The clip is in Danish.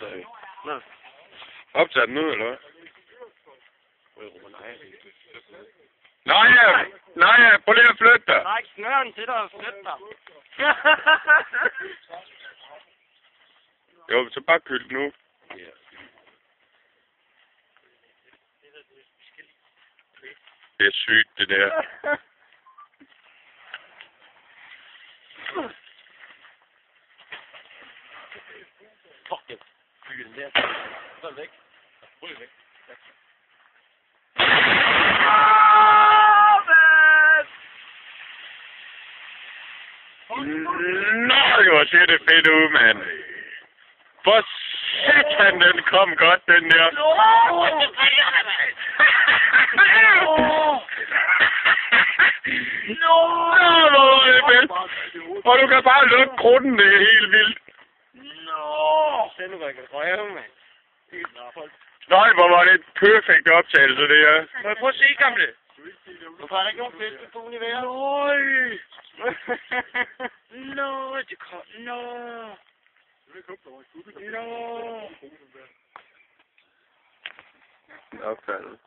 optaget. Nå. Optaget den nu, eller hvad? Nej, prøv lige at flytte dig. Nej, snøren til dig og flytte dig. Jo, så bare kyld nu. Det er sygt, det der. Fuck det. Fyr den der. Så er det væk. Ryg væk. Nå, jo, ser det fedt ud, mand. For satan, den kom godt, den der. Og du kan bare lukke grunden, det er helt vildt. Den rykker røve, mand. Nej, hvor var det et perfekt optagelse, det her. Må jeg prøve at se, gamle? Hvorfor er der ikke nogen fiskefugl i vejret? Nå, det kom. Nå. Optaget.